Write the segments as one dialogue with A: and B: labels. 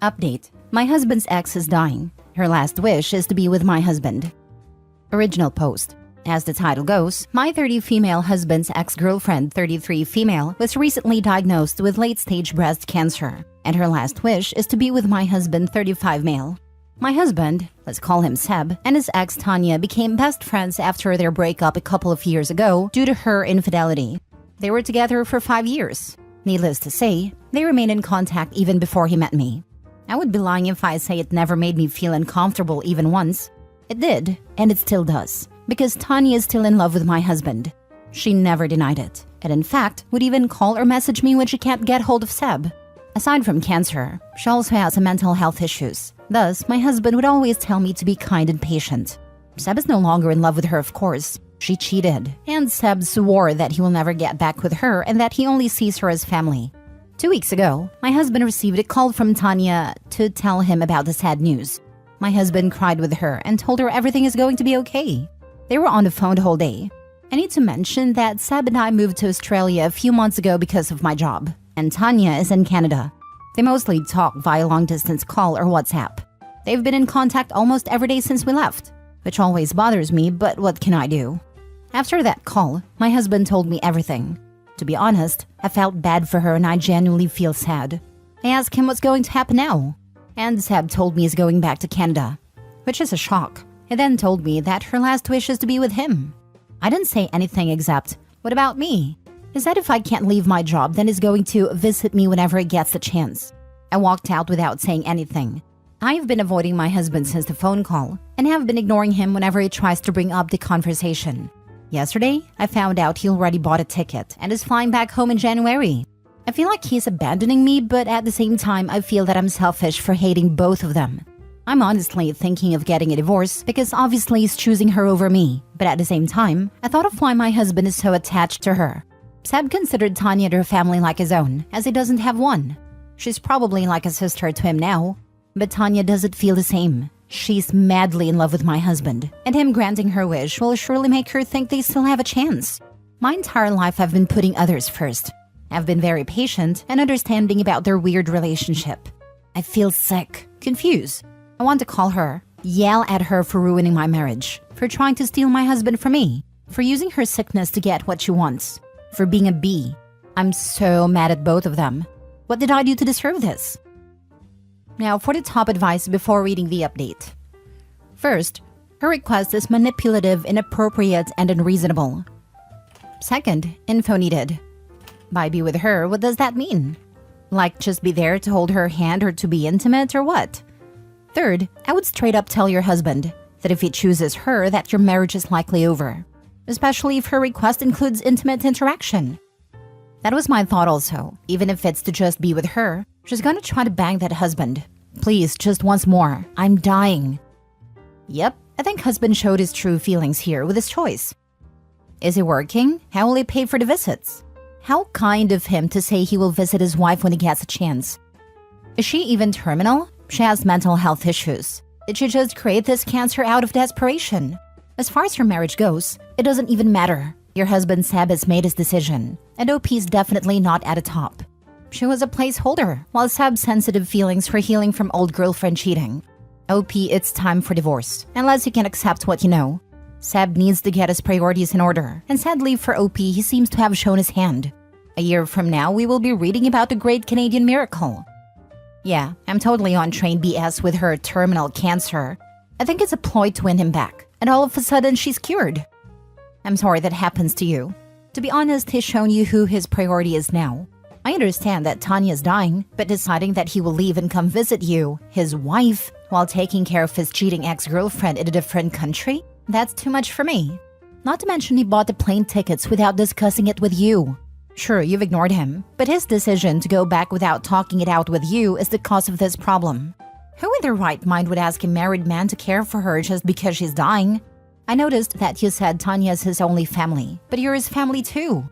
A: Update. My husband's ex is dying. Her last wish is to be with my husband. Original post. As the title goes, my 30 female husband's ex-girlfriend, 33 female, was recently diagnosed with late-stage breast cancer, and her last wish is to be with my husband, 35 male. My husband, let's call him Seb, and his ex Tanya became best friends after their breakup a couple of years ago due to her infidelity. They were together for 5 years. Needless to say, they remained in contact even before he met me. I would be lying if I say it never made me feel uncomfortable even once. It did, and it still does, because Tanya is still in love with my husband. She never denied it, and in fact, would even call or message me when she can't get hold of Seb. Aside from cancer, she also has mental health issues. Thus, my husband would always tell me to be kind and patient. Seb is no longer in love with her, of course. She cheated, and Seb swore that he will never get back with her and that he only sees her as family. 2 weeks ago, my husband received a call from Tanya to tell him about the sad news. My husband cried with her and told her everything is going to be okay. They were on the phone the whole day. I need to mention that Seb and I moved to Australia a few months ago because of my job, and Tanya is in Canada. They mostly talk via long-distance call or WhatsApp. They've been in contact almost every day since we left, which always bothers me, but what can I do? After that call, my husband told me everything. To be honest, I felt bad for her and I genuinely feel sad. I asked him what's going to happen now, and Seb told me he's going back to Canada, which is a shock. He then told me that her last wish is to be with him. I didn't say anything except, what about me? He said if I can't leave my job, then he's going to visit me whenever he gets the chance. I walked out without saying anything. I've been avoiding my husband since the phone call, and have been ignoring him whenever he tries to bring up the conversation. Yesterday, I found out he already bought a ticket and is flying back home in January. I feel like he's abandoning me, but at the same time, I feel that I'm selfish for hating both of them. I'm honestly thinking of getting a divorce because obviously he's choosing her over me, but at the same time, I thought of why my husband is so attached to her. Seb considered Tanya and her family like his own, as he doesn't have one. She's probably like a sister to him now, but Tanya doesn't feel the same. She's madly in love with my husband, and him granting her wish will surely make her think they still have a chance. My entire life I've been putting others first. I've been very patient and understanding about their weird relationship. I feel sick, confused. I want to call her, yell at her for ruining my marriage, for trying to steal my husband from me, for using her sickness to get what she wants, for being a bee. I'm so mad at both of them. What did I do to deserve this? Now for the top advice before reading the update. First, her request is manipulative, inappropriate, and unreasonable. Second, info needed. By be with her, what does that mean? Like just be there to hold her hand or to be intimate or what? Third, I would straight up tell your husband that if he chooses her, that your marriage is likely over. Especially if her request includes intimate interaction. That was my thought also. Even if it's to just be with her, she's gonna try to bang that husband. Please, just once more. I'm dying. Yep, I think husband showed his true feelings here with his choice. Is it working? How will he pay for the visits? How kind of him to say he will visit his wife when he gets a chance. Is she even terminal? She has mental health issues. Did she just create this cancer out of desperation? As far as her marriage goes, it doesn't even matter. Your husband Seb has made his decision, and OP's definitely not at the top. She was a placeholder, while Seb's sensitive feelings for healing from old girlfriend cheating. OP, it's time for divorce, unless you can accept what you know. Seb needs to get his priorities in order, and sadly for OP, he seems to have shown his hand. A year from now, we will be reading about the Great Canadian Miracle. Yeah, I'm totally on train BS with her terminal cancer. I think it's a ploy to win him back, and all of a sudden she's cured. I'm sorry that happens to you. To be honest, he's shown you who his priority is now. I understand that Tanya's dying, but deciding that he will leave and come visit you, his wife, while taking care of his cheating ex-girlfriend in a different country? That's too much for me. Not to mention he bought the plane tickets without discussing it with you. Sure, you've ignored him, but his decision to go back without talking it out with you is the cause of this problem. Who in their right mind would ask a married man to care for her just because she's dying? I noticed that you said Tanya's his only family, but you're his family too.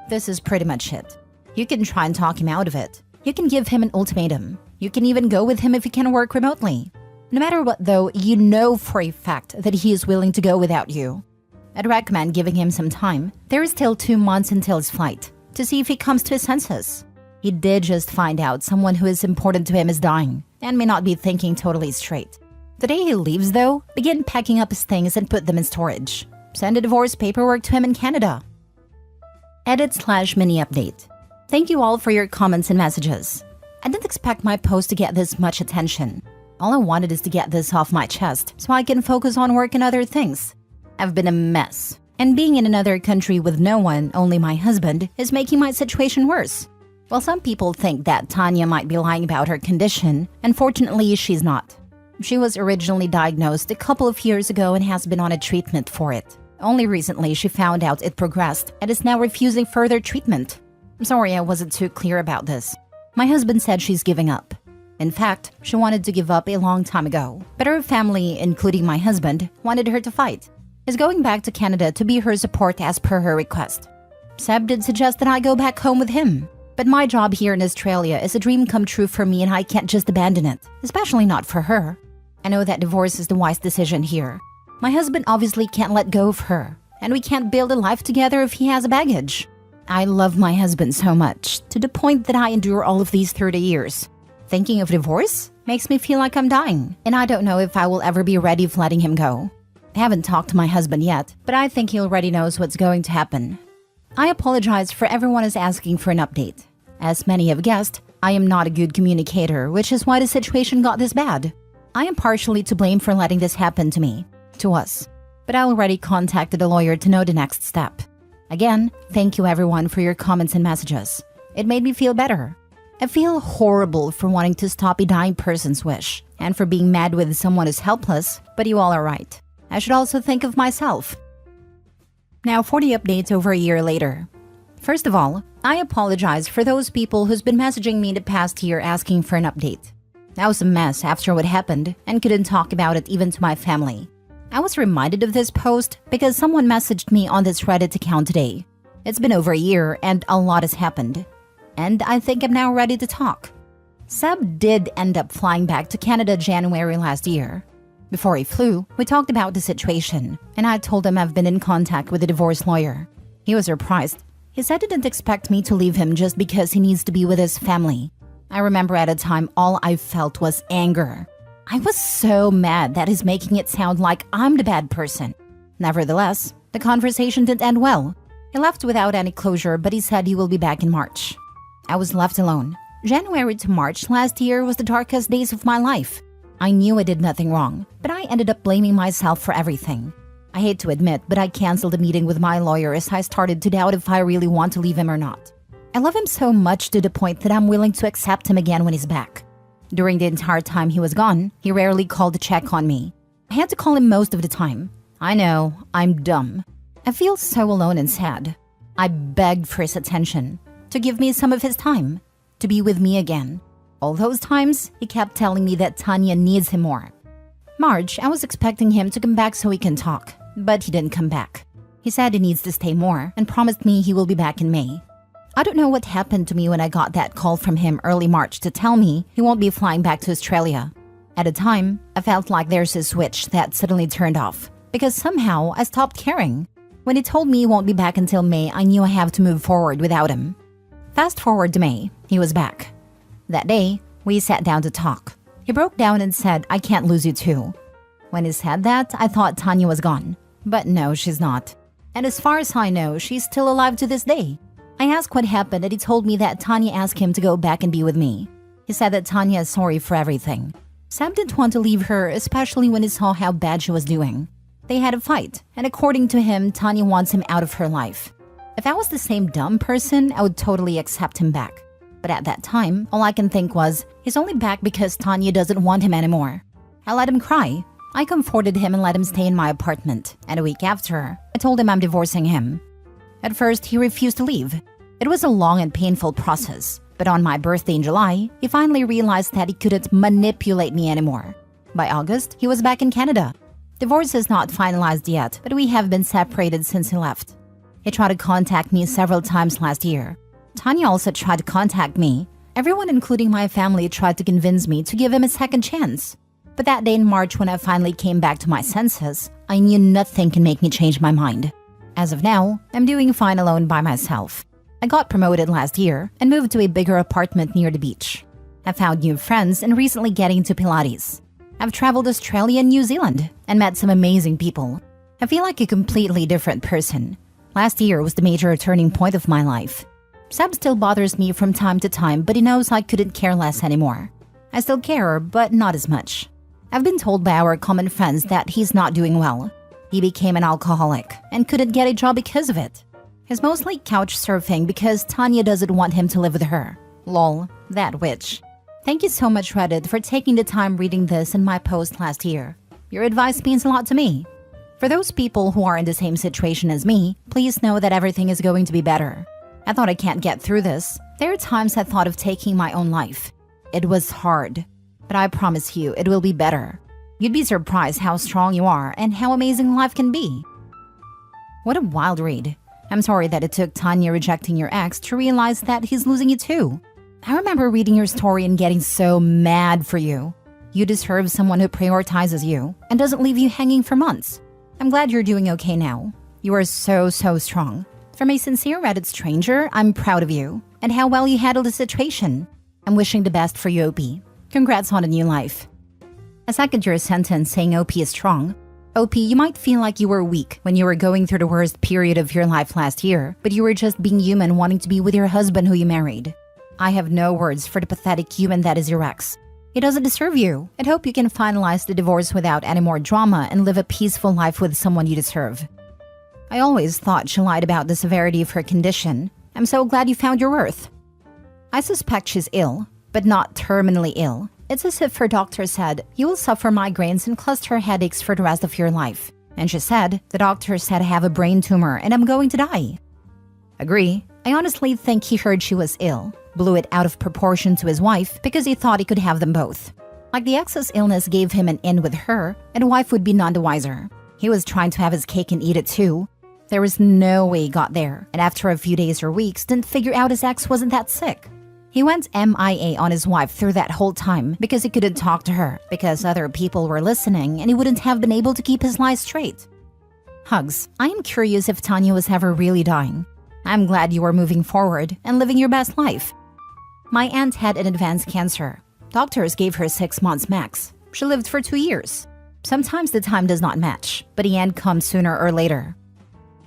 A: This is pretty much it. You can try and talk him out of it. You can give him an ultimatum. You can even go with him if he can work remotely. No matter what though, you know for a fact that he is willing to go without you. I'd recommend giving him some time. There is still 2 months until his flight, to see if he comes to his senses. He did just find out someone who is important to him is dying, and may not be thinking totally straight. The day he leaves, though, begin packing up his things and put them in storage. Send the divorce paperwork to him in Canada. Edit/mini update. Thank you all for your comments and messages. I didn't expect my post to get this much attention. All I wanted is to get this off my chest so I can focus on work and other things. I've been a mess, and being in another country with no one, only my husband, is making my situation worse. While some people think that Tanya might be lying about her condition, unfortunately she's not. She was originally diagnosed a couple of years ago and has been on a treatment for it. Only recently she found out it progressed and is now refusing further treatment. I'm sorry I wasn't too clear about this. My husband said she's giving up. In fact, she wanted to give up a long time ago, but her family, including my husband, wanted her to fight. Is going back to Canada to be her support as per her request. Seb did suggest that I go back home with him, but my job here in Australia is a dream come true for me and I can't just abandon it, especially not for her. I know that divorce is the wise decision here. My husband obviously can't let go of her, and we can't build a life together if he has a baggage. I love my husband so much, to the point that I endure all of these 30 years. Thinking of divorce makes me feel like I'm dying, and I don't know if I will ever be ready for letting him go. I haven't talked to my husband yet, but I think he already knows what's going to happen. I apologize for everyone is asking for an update. As many have guessed, I am not a good communicator, which is why the situation got this bad. I am partially to blame for letting this happen to me, to us, but I already contacted a lawyer to know the next step. Again, thank you everyone for your comments and messages. It made me feel better. I feel horrible for wanting to stop a dying person's wish, and for being mad with someone who's helpless, but you all are right. I should also think of myself. Now 40 updates over a year later. First of all, I apologize for those people who's been messaging me in the past year asking for an update. I was a mess after what happened and couldn't talk about it even to my family. I was reminded of this post because someone messaged me on this Reddit account today. It's been over a year and a lot has happened. And I think I'm now ready to talk. Seb did end up flying back to Canada January last year. Before he flew, we talked about the situation, and I told him I've been in contact with a divorce lawyer. He was surprised. He said he didn't expect me to leave him just because he needs to be with his family. I remember at a time all I felt was anger. I was so mad that he's making it sound like I'm the bad person. Nevertheless, the conversation didn't end well. He left without any closure, but he said he will be back in March. I was left alone. January to March last year was the darkest days of my life. I knew I did nothing wrong, but I ended up blaming myself for everything. I hate to admit, but I canceled a meeting with my lawyer as I started to doubt if I really want to leave him or not. I love him so much to the point that I'm willing to accept him again when he's back. During the entire time he was gone, he rarely called to check on me. I had to call him most of the time. I know, I'm dumb. I feel so alone and sad. I begged for his attention, to give me some of his time, to be with me again. All those times, he kept telling me that Tanya needs him more. March, I was expecting him to come back so we can talk, but he didn't come back. He said he needs to stay more and promised me he will be back in May. I don't know what happened to me when I got that call from him early March to tell me he won't be flying back to Australia. At the time, I felt like there's a switch that suddenly turned off, because somehow I stopped caring. When he told me he won't be back until May, I knew I have to move forward without him. Fast forward to May, he was back. That day, we sat down to talk. He broke down and said, "I can't lose you too." When he said that, I thought Tanya was gone. But no, she's not. And as far as I know, she's still alive to this day. I asked what happened and he told me that Tanya asked him to go back and be with me. He said that Tanya is sorry for everything. Sam didn't want to leave her, especially when he saw how bad she was doing. They had a fight, and according to him, Tanya wants him out of her life. If I was the same dumb person, I would totally accept him back. But at that time, all I can think was, he's only back because Tanya doesn't want him anymore. I let him cry. I comforted him and let him stay in my apartment, and a week after, I told him I'm divorcing him. At first, he refused to leave. It was a long and painful process, but on my birthday in July, he finally realized that he couldn't manipulate me anymore. By August, he was back in Canada. Divorce is not finalized yet, but we have been separated since he left. He tried to contact me several times last year. Tanya also tried to contact me. Everyone, including my family, tried to convince me to give him a second chance. But that day in March, when I finally came back to my senses, I knew nothing can make me change my mind. As of now, I'm doing fine alone by myself. I got promoted last year and moved to a bigger apartment near the beach. I've found new friends and recently getting into Pilates. I've traveled Australia and New Zealand and met some amazing people. I feel like a completely different person. Last year was the major turning point of my life. Seb still bothers me from time to time, but he knows I couldn't care less anymore. I still care, but not as much. I've been told by our common friends that he's not doing well. He became an alcoholic and couldn't get a job because of it. He's mostly couch surfing because Tanya doesn't want him to live with her. Lol, that witch. Thank you so much, Reddit, for taking the time reading this in my post last year. Your advice means a lot to me. For those people who are in the same situation as me, please know that everything is going to be better. I thought I can't get through this. There are times I thought of taking my own life. It was hard, but I promise you it will be better. You'd be surprised how strong you are and how amazing life can be. What a wild read. I'm sorry that it took Tanya rejecting your ex to realize that he's losing you too. I remember reading your story and getting so mad for you. You deserve someone who prioritizes you and doesn't leave you hanging for months. I'm glad you're doing okay now. You are so strong. From a sincere Reddit stranger, I'm proud of you and how well you handled the situation. I'm wishing the best for you, OP. Congrats on a new life. I second your sentence saying OP is strong. OP, you might feel like you were weak when you were going through the worst period of your life last year, but you were just being human wanting to be with your husband who you married. I have no words for the pathetic human that is your ex. He doesn't deserve you, and hope you can finalize the divorce without any more drama and live a peaceful life with someone you deserve. I always thought she lied about the severity of her condition. I'm so glad you found your worth. I suspect she's ill, but not terminally ill. It's as if her doctor said, you will suffer migraines and cluster headaches for the rest of your life. And she said, the doctor said I have a brain tumor and I'm going to die. Agree. I honestly think he heard she was ill, blew it out of proportion to his wife because he thought he could have them both. Like the ex's illness gave him an in with her, and the wife would be none the wiser. He was trying to have his cake and eat it too. There was no way he got there, and after a few days or weeks, didn't figure out his ex wasn't that sick. He went MIA on his wife through that whole time because he couldn't talk to her, because other people were listening and he wouldn't have been able to keep his lies straight. Hugs. I am curious if Tanya was ever really dying. I'm glad you are moving forward and living your best life. My aunt had an advanced cancer. Doctors gave her 6 months max. She lived for 2 years. Sometimes the time does not match, but the end comes sooner or later.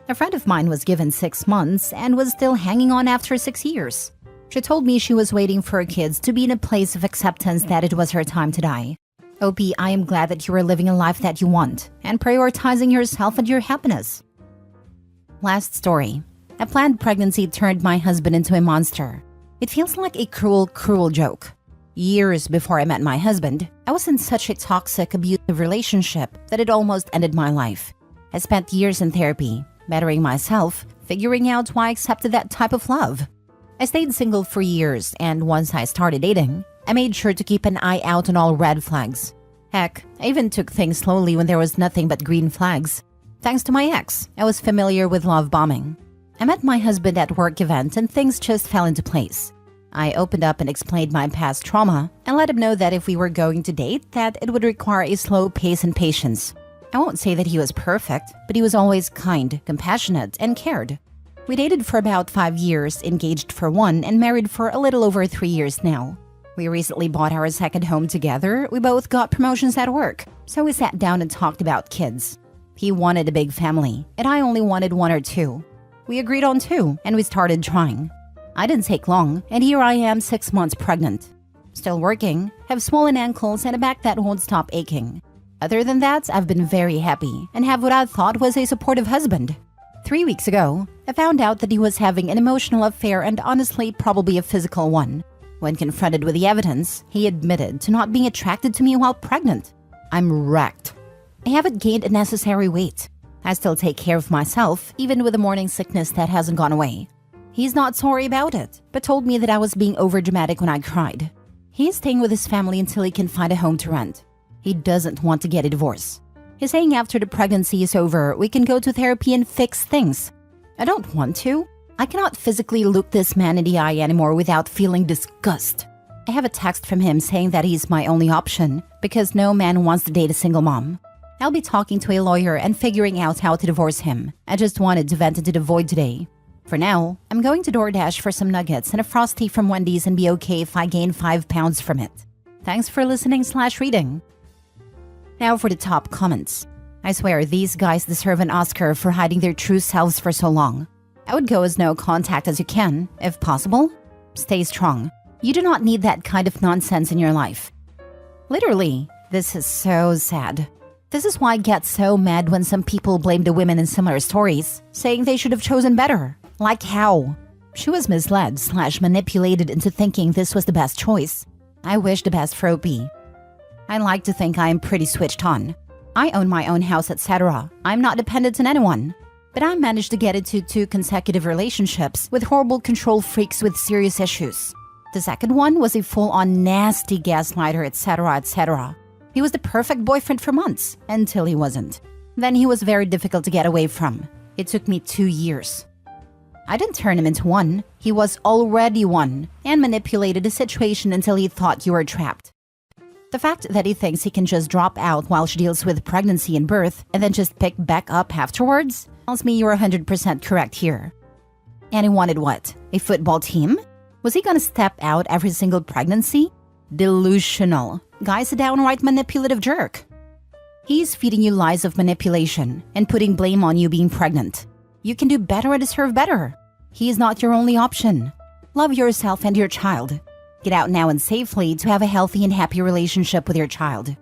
A: A friend of mine was given 6 months and was still hanging on after 6 years. She told me she was waiting for her kids to be in a place of acceptance that it was her time to die. OP, I am glad that you are living a life that you want and prioritizing yourself and your happiness. Last story. A planned pregnancy turned my husband into a monster. It feels like a cruel joke. Years before I met my husband, I was in such a toxic, abusive relationship that it almost ended my life. I spent years in therapy, bettering myself, figuring out why I accepted that type of love. I stayed single for years, and once I started dating, I made sure to keep an eye out on all red flags. Heck, I even took things slowly when there was nothing but green flags. Thanks to my ex, I was familiar with love bombing. I met my husband at work event and things just fell into place. I opened up and explained my past trauma and let him know that if we were going to date, that it would require a slow pace and patience. I won't say that he was perfect, but he was always kind, compassionate, and cared. We dated for about 5 years, engaged for 1, and married for a little over 3 years now. We recently bought our second home together. We both got promotions at work, so we sat down and talked about kids. He wanted a big family, and I only wanted 1 or 2. We agreed on 2, and we started trying. I didn't take long, and here I am 6 months pregnant. Still working, have swollen ankles and a back that won't stop aching. Other than that, I've been very happy and have what I thought was a supportive husband. 3 weeks ago, I found out that he was having an emotional affair and honestly probably a physical one. When confronted with the evidence, he admitted to not being attracted to me while pregnant. I'm wrecked. I haven't gained a necessary weight. I still take care of myself, even with a morning sickness that hasn't gone away. He's not sorry about it, but told me that I was being overdramatic when I cried. He's staying with his family until he can find a home to rent. He doesn't want to get a divorce. He's saying after the pregnancy is over, we can go to therapy and fix things. I don't want to. I cannot physically look this man in the eye anymore without feeling disgust. I have a text from him saying that he's my only option because no man wants to date a single mom. I'll be talking to a lawyer and figuring out how to divorce him. I just wanted to vent into the void today. For now, I'm going to DoorDash for some nuggets and a Frosty from Wendy's and be okay if I gain 5 pounds from it. Thanks for listening/reading. Now for the top comments. I swear these guys deserve an Oscar for hiding their true selves for so long. I would go as no contact as you can, if possible. Stay strong. You do not need that kind of nonsense in your life. Literally, this is so sad. This is why I get so mad when some people blame the women in similar stories, saying they should have chosen better. Like how? She was misled/manipulated into thinking this was the best choice. I wish the best for OP. I like to think I am pretty switched on. I own my own house, etc. I'm not dependent on anyone. But I managed to get into 2 consecutive relationships with horrible control freaks with serious issues. The second one was a full-on nasty gaslighter, etc., etc. He was the perfect boyfriend for months, until he wasn't. Then he was very difficult to get away from. It took me 2 years. I didn't turn him into one. He was already one, and manipulated the situation until he thought you were trapped. The fact that he thinks he can just drop out while she deals with pregnancy and birth, and then just pick back up afterwards, tells me you're 100% correct here. And he wanted what? A football team? Was he gonna step out every single pregnancy? Delusional. Guy's a downright manipulative jerk. He's feeding you lies of manipulation and putting blame on you being pregnant. You can do better and deserve better. He is not your only option. Love yourself and your child. Get out now and safely to have a healthy and happy relationship with your child.